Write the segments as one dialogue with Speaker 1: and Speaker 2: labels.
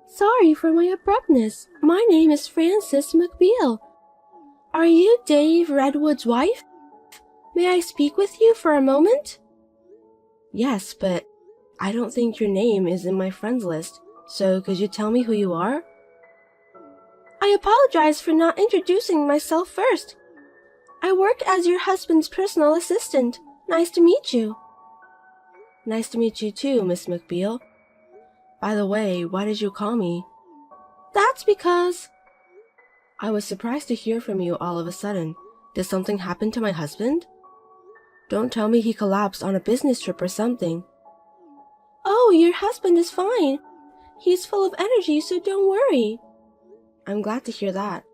Speaker 1: Sorry for my abruptness. My name is Frances McBeal. Are you Dave Redwood's wife? May I speak with you for a moment? Yes, but I don't think your name is in my friends list, so could you tell me who you are? I apologize for not introducing myself first. I work as your husband's personal assistant. Nice to meet you. Nice to meet you too, Miss McBeal. By the way, why did you call me? That's because... I was surprised to hear from you all of a sudden. Did something happen to my husband? Don't tell me he collapsed on a business trip or something. Oh, your husband is fine. He's full of energy, so don't worry. I'm glad to hear that.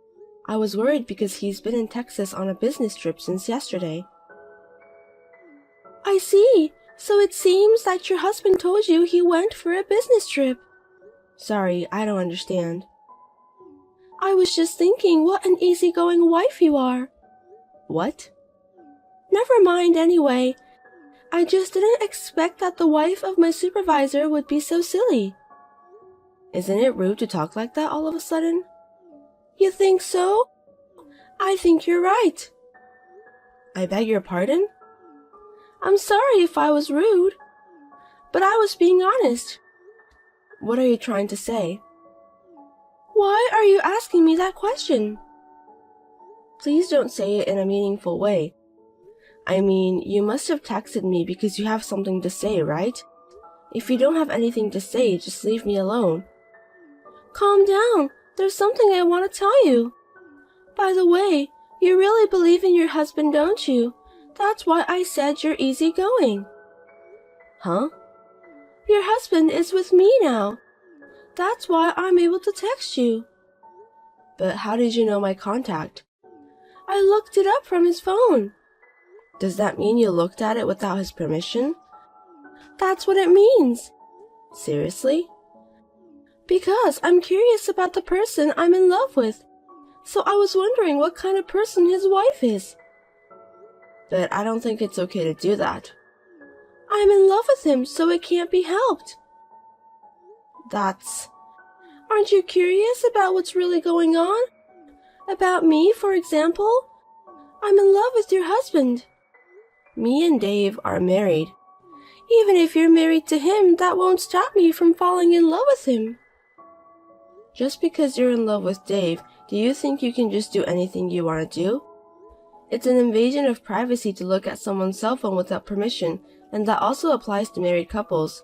Speaker 1: I was worried because he's been in Texas on a business trip since yesterday. I see. So it seems that your husband told you he went for a business trip. Sorry, I don't understand. I was just thinking what an easygoing wife you are. What? Never mind anyway. I just didn't expect that the wife of my supervisor would be so silly. Isn't it rude to talk like that all of a sudden? You think so? I think you're right. I beg your pardon? I'm sorry if I was rude, but I was being honest. What are you trying to say? Why are you asking me that question? Please don't say it in a meaningful way. I mean, you must have texted me because you have something to say, right? If you don't have anything to say, just leave me alone. Calm down. There's something I want to tell you. By the way, you really believe in your husband, don't you? That's why I said you're easygoing. Huh? Your husband is with me now. That's why I'm able to text you. But how did you know my contact? I looked it up from his phone. Does that mean you looked at it without his permission? That's what it means. Seriously? Because I'm curious about the person I'm in love with. So I was wondering what kind of person his wife is. But I don't think it's okay to do that. I'm in love with him, so it can't be helped. Aren't you curious about what's really going on? About me, for example? I'm in love with your husband. Me and Dave are married. Even if you're married to him, that won't stop me from falling in love with him. Just because you're in love with Dave, do you think you can just do anything you want to do? It's an invasion of privacy to look at someone's cell phone without permission, and that also applies to married couples.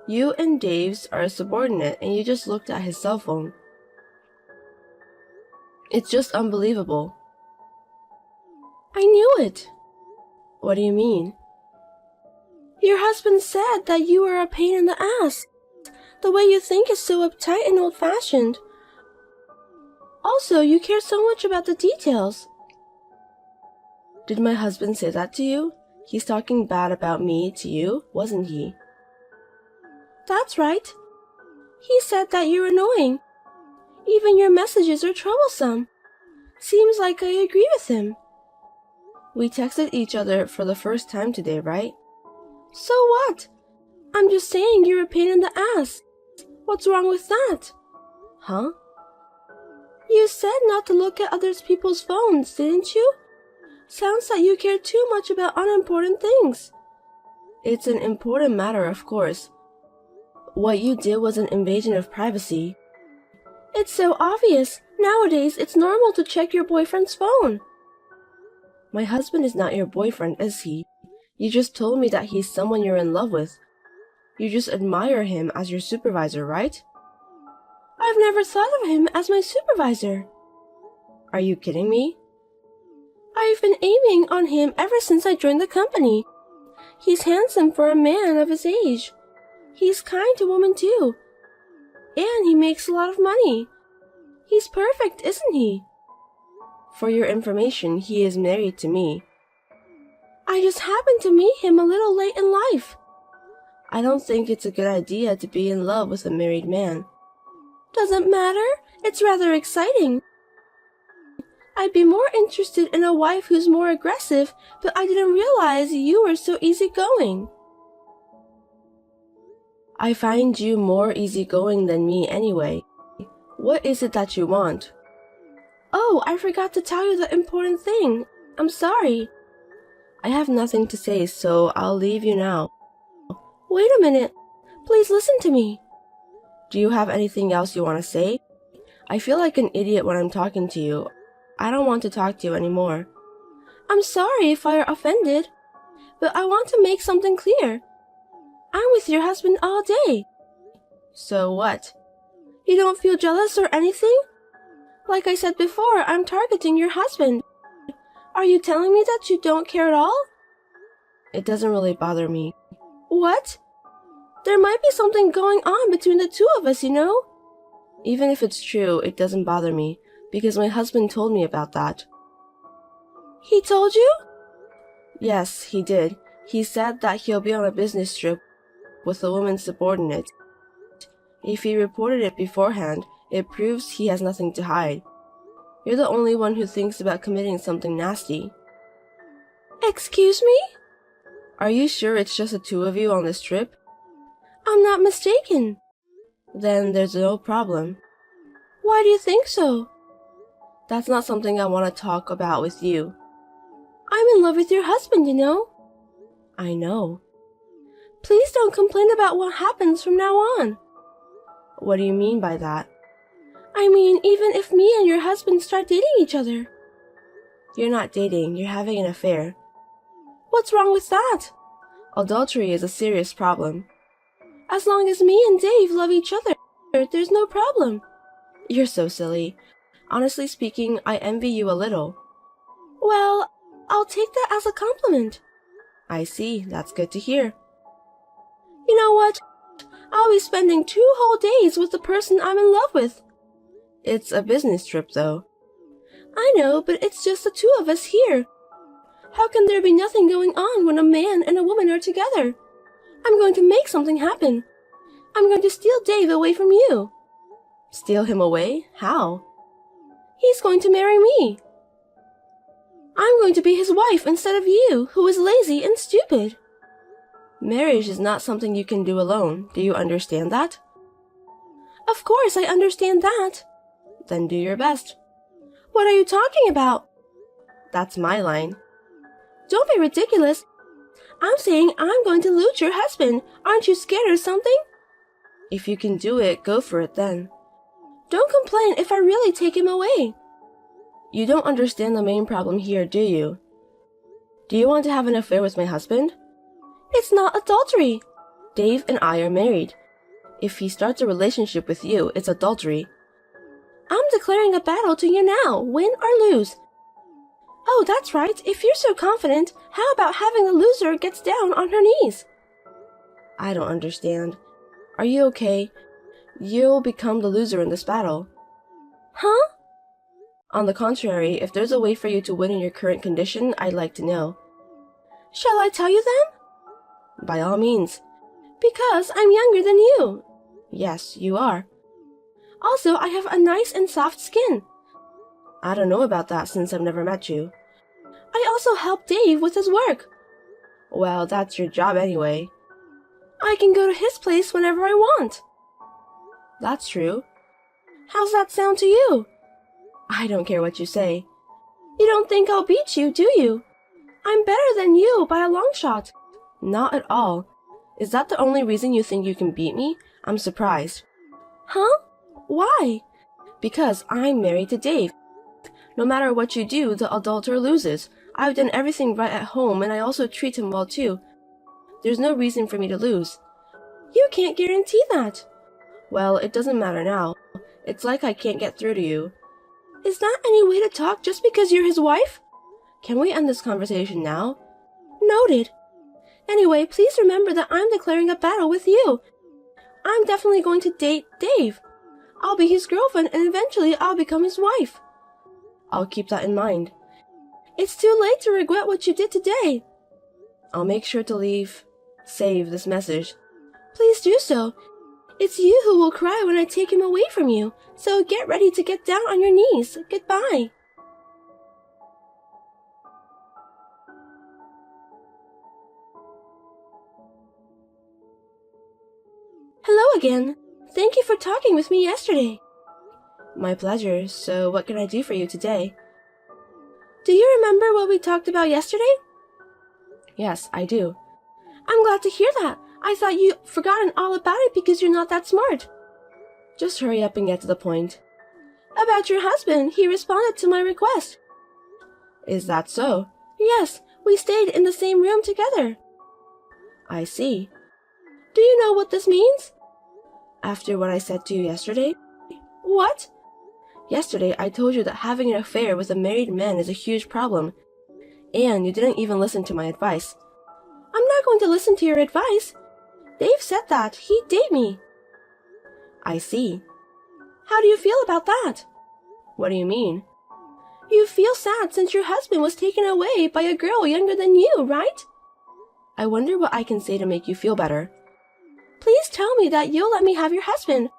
Speaker 1: You and Dave's are a subordinate, and you just looked at his cell phone. It's just unbelievable. I knew it. What do you mean? Your husband said that you are a pain in the ass. The way you think is so uptight and old-fashioned. Also, you care so much about the details. Did my husband say that to you? He's talking bad about me to you, wasn't he? That's right. He said that you're annoying. Even your messages are troublesome. Seems like I agree with him. We texted each other for the first time today, right? So what? I'm just saying you're a pain in the ass. What's wrong with that? Huh? You said not to look at other people's phones, didn't you? Sounds like you care too much about unimportant things. It's an important matter, of course. What you did was an invasion of privacy. It's so obvious. Nowadays, it's normal to check your boyfriend's phone. My husband is not your boyfriend, is he? You just told me that he's someone you're in love with. You just admire him as your supervisor, right? I've never thought of him as my supervisor. Are you kidding me? I've been aiming on him ever since I joined the company. He's handsome for a man of his age. He's kind to women too. And he makes a lot of money. He's perfect, isn't he? For your information, he is married to me. I just happened to meet him a little late in life. I don't think it's a good idea to be in love with a married man. Doesn't matter. It's rather exciting. I'd be more interested in a wife who's more aggressive, but I didn't realize you were so easygoing. I find you more easygoing than me anyway. What is it that you want? Oh, I forgot to tell you the important thing. I'm sorry. I have nothing to say, so I'll leave you now. Wait a minute. Please listen to me. Do you have anything else you want to say? I feel like an idiot when I'm talking to you. I don't want to talk to you anymore. I'm sorry if I are offended, but I want to make something clear. I'm with your husband all day. So what? You don't feel jealous or anything? Like I said before, I'm targeting your husband. Are you telling me that you don't care at all? It doesn't really bother me. What? There might be something going on between the two of us, you know? Even if it's true, it doesn't bother me, because my husband told me about that. He told you? Yes, he did. He said that he'll be on a business trip with a woman's subordinate. If he reported it beforehand, it proves he has nothing to hide. You're the only one who thinks about committing something nasty. Excuse me? Are you sure it's just the two of you on this trip? I'm not mistaken. Then there's no problem. Why do you think so? That's not something I want to talk about with you. I'm in love with your husband, you know. I know. Please don't complain about what happens from now on. What do you mean by that? I mean, even if me and your husband start dating each other. You're not dating, you're having an affair. What's wrong with that? Adultery is a serious problem. As long as me and Dave love each other, there's no problem. You're so silly. Honestly speaking, I envy you a little. Well, I'll take that as a compliment. I see, that's good to hear. You know what? I'll be spending 2 whole days with the person I'm in love with. It's a business trip, though. I know, but it's just the two of us here. How can there be nothing going on when a man and a woman are together? I'm going to make something happen. I'm going to steal Dave away from you. Steal him away? How? He's going to marry me. I'm going to be his wife instead of you, who is lazy and stupid. Marriage is not something you can do alone. Do you understand that? Of course I understand that. Then do your best. What are you talking about? That's my line. Don't be ridiculous. I'm saying I'm going to lose your husband. Aren't you scared or something? If you can do it, go for it then. Don't complain if I really take him away. You don't understand the main problem here, do you? Do you want to have an affair with my husband? It's not adultery. Dave and I are married. If he starts a relationship with you, it's adultery. I'm declaring a battle to you now, win or lose. Oh, that's right. If you're so confident, how about having the loser gets down on her knees? I don't understand. Are you okay? You'll become the loser in this battle. Huh? On the contrary, if there's a way for you to win in your current condition, I'd like to know. Shall I tell you then? By all means. Because I'm younger than you. Yes, you are. Also, I have a nice and soft skin. I don't know about that since I've never met you. I also help Dave with his work. Well, that's your job anyway. I can go to his place whenever I want. That's true. How's that sound to you? I don't care what you say. You don't think I'll beat you, do you? I'm better than you by a long shot. Not at all. Is that the only reason you think you can beat me? I'm surprised. Huh? Why? Because I'm married to Dave. No matter what you do, the adulterer loses. I've done everything right at home, and I also treat him well too. There's no reason for me to lose. You can't guarantee that. Well, it doesn't matter now. It's like I can't get through to you. Is that any way to talk just because you're his wife? Can we end this conversation now? Noted. Anyway, please remember that I'm declaring a battle with you. I'm definitely going to date Dave. I'll be his girlfriend, and eventually I'll become his wife. I'll keep that in mind. It's too late to regret what you did today. I'll make sure to save this message. Please do so. It's you who will cry when I take him away from you, so get ready to get down on your knees. Goodbye. again. Thank you for talking with me yesterday. My pleasure. So what can I do for you today? Do you remember what we talked about yesterday? Yes, I do. I'm glad to hear that. I thought you'd forgotten all about it because you're not that smart. Just hurry up and get to the point. About your husband, he responded to my request. Is that so? Yes, we stayed in the same room together. I see. Do you know what this means? After what I said to you yesterday? What? Yesterday I told you that having an affair with a married man is a huge problem, and you didn't even listen to my advice. I'm not going to listen to your advice. Dave said that. He'd date me. I see. How do you feel about that? What do you mean? You feel sad since your husband was taken away by a girl younger than you, right? I wonder what I can say to make you feel better. Please tell me that you'll let me have your husband.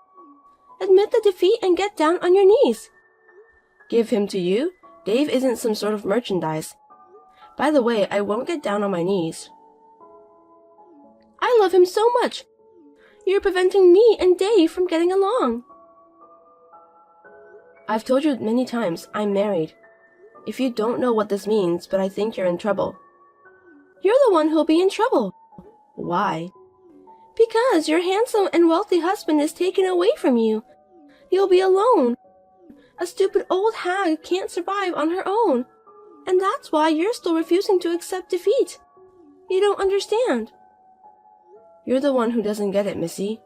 Speaker 1: Admit the defeat and get down on your knees. Give him to you? Dave isn't some sort of merchandise. By the way, I won't get down on my knees. I love him so much. You're preventing me and Dave from getting along. I've told you many times, I'm married. If you don't know what this means, but I think you're in trouble. You're the one who'll be in trouble. Why? Because your handsome and wealthy husband is taken away from you. You'll be alone. A stupid old hag can't survive on her own. And that's why you're still refusing to accept defeat. You don't understand. You're the one who doesn't get it, Missy.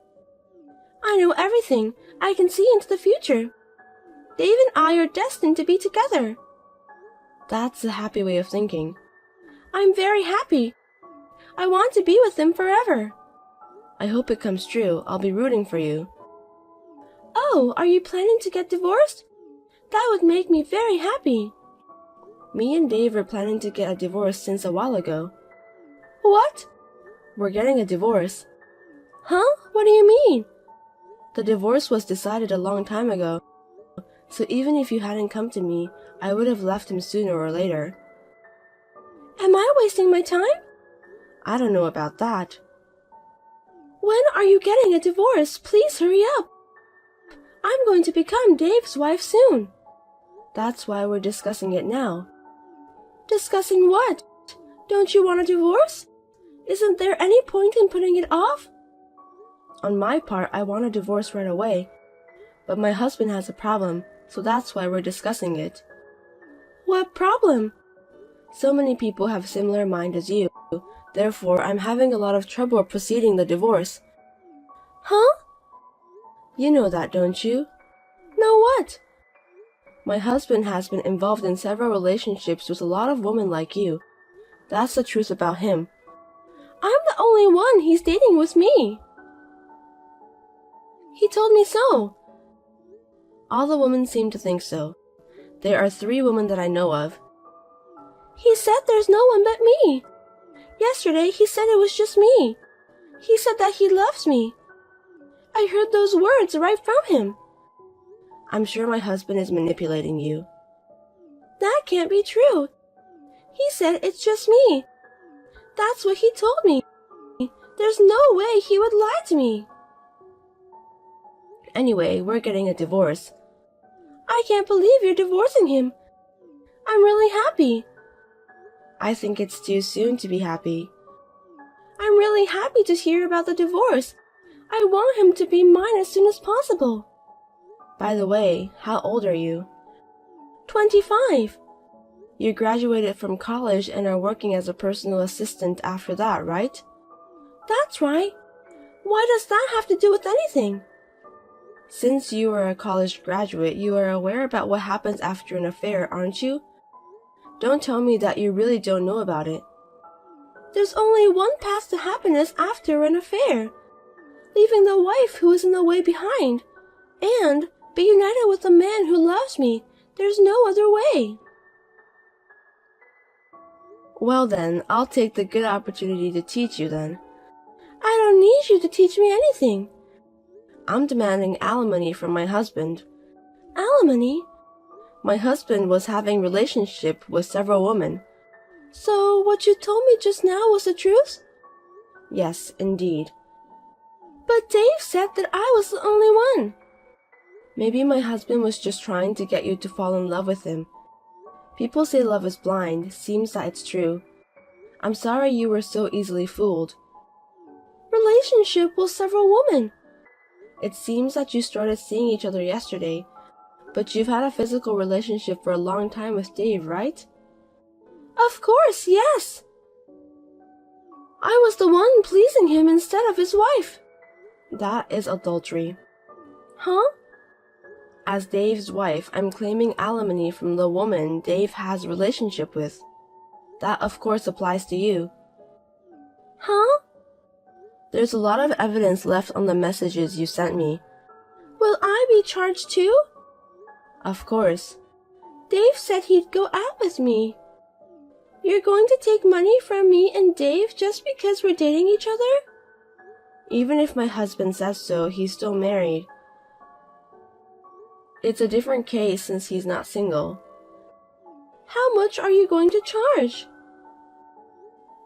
Speaker 1: I know everything. I can see into the future. Dave and I are destined to be together. That's a happy way of thinking. I'm very happy. I want to be with him forever. I hope it comes true. I'll be rooting for you. Oh, are you planning to get divorced? That would make me very happy. Me and Dave are planning to get a divorce since a while ago. What? We're getting a divorce. Huh? What do you mean? The divorce was decided a long time ago. So even if you hadn't come to me, I would have left him sooner or later. Am I wasting my time? I don't know about that. When are you getting a divorce? Please hurry up. I'm going to become Dave's wife soon. That's why we're discussing it now. Discussing what? Don't you want a divorce? Isn't there any point in putting it off? On my part, I want a divorce right away. But my husband has a problem, so that's why we're discussing it. What problem? So many people have similar mind as you. Therefore, I'm having a lot of trouble proceeding the divorce. Huh? You know that, don't you? Know what? My husband has been involved in several relationships with a lot of women like you. That's the truth about him. I'm the only one he's dating with me. He told me so. All the women seem to think so. There are 3 women that I know of. He said there's no one but me. Yesterday he said it was just me. He said that he loves me. I heard those words right from him. I'm sure my husband is manipulating you. That can't be true. He said it's just me. That's what he told me. There's no way he would lie to me. Anyway, we're getting a divorce. I can't believe you're divorcing him. I'm really happy. I think it's too soon to be happy. I'm really happy to hear about the divorce. I want him to be mine as soon as possible. By the way, how old are you? 25. You graduated from college and are working as a personal assistant after that, right? That's right. Why does that have to do with anything? Since you are a college graduate, you are aware about what happens after an affair, aren't you? Don't tell me that you really don't know about it. There's only one path to happiness after an affair. Leaving the wife who is in the way behind. And be united with the man who loves me. There's no other way. Well then, I'll take the good opportunity to teach you then. I don't need you to teach me anything. I'm demanding alimony from my husband. Alimony? My husband was having a relationship with several women. So what you told me just now was the truth? Yes, indeed. But Dave said that I was the only one. Maybe my husband was just trying to get you to fall in love with him. People say love is blind. Seems that it's true. I'm sorry you were so easily fooled. Relationship with several women. It seems that you started seeing each other yesterday, but you've had a physical relationship for a long time with Dave, right? Of course, yes. I was the one pleasing him instead of his wife. That is adultery. Huh? As Dave's wife, I'm claiming alimony from the woman Dave has a relationship with. That of course applies to you. Huh? There's a lot of evidence left on the messages you sent me. Will I be charged too? Of course. Dave said he'd go out with me. You're going to take money from me and Dave just because we're dating each other? Even if my husband says so, he's still married. It's a different case since he's not single. How much are you going to charge?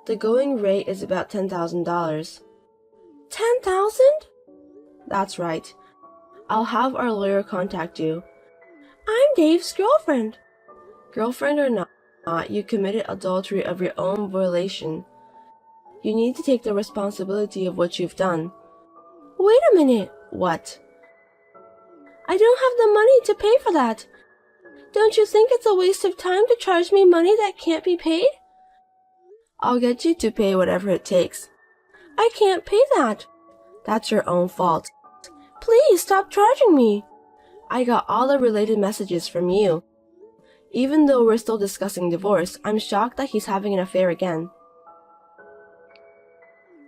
Speaker 1: The going rate is about $10,000. $10,000? That's right. I'll have our lawyer contact you. I'm Dave's girlfriend. Girlfriend or not, you committed adultery of your own violation. You need to take the responsibility of what you've done. Wait a minute. What? I don't have the money to pay for that. Don't you think it's a waste of time to charge me money that can't be paid? I'll get you to pay whatever it takes. I can't pay that. That's your own fault. Please stop charging me. I got all the related messages from you. Even though we're still discussing divorce, I'm shocked that he's having an affair again.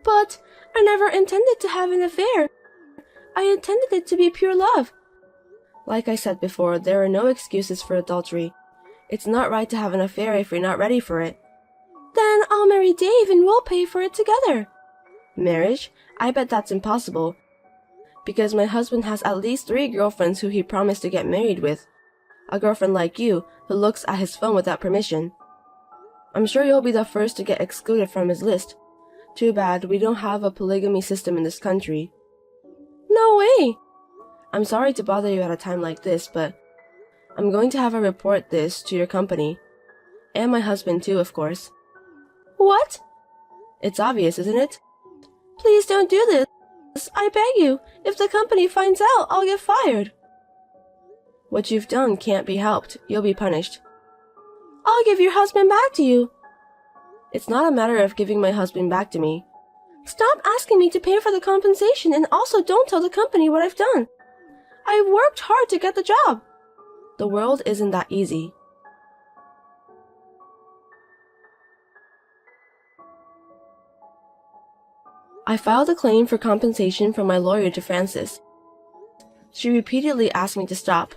Speaker 1: But I never intended to have an affair. I intended it to be pure love. Like I said before, there are no excuses for adultery. It's not right to have an affair if you're not ready for it. Then I'll marry Dave and we'll pay for it together. Marriage? I bet that's impossible. Because my husband has at least 3 girlfriends who he promised to get married with. A girlfriend like you, who looks at his phone without permission. I'm sure you'll be the first to get excluded from his list. Too bad we don't have a polygamy system in this country. No way! I'm sorry to bother you at a time like this, but I'm going to have her report this to your company. And my husband too, of course. What? It's obvious, isn't it? Please don't do this. I beg you. If the company finds out, I'll get fired. What you've done can't be helped. You'll be punished. I'll give your husband back to you. It's not a matter of giving my husband back to me. Stop asking me to pay for the compensation and also don't tell the company what I've done. I've worked hard to get the job. The world isn't that easy. I filed a claim for compensation from my lawyer to Frances. She repeatedly asked me to stop.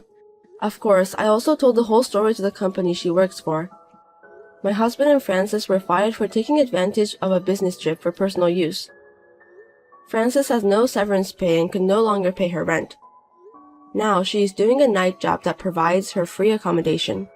Speaker 1: Of course, I also told the whole story to the company she works for. My husband and Frances were fired for taking advantage of a business trip for personal use. Frances has no severance pay and can no longer pay her rent. Now she is doing a night job that provides her free accommodation.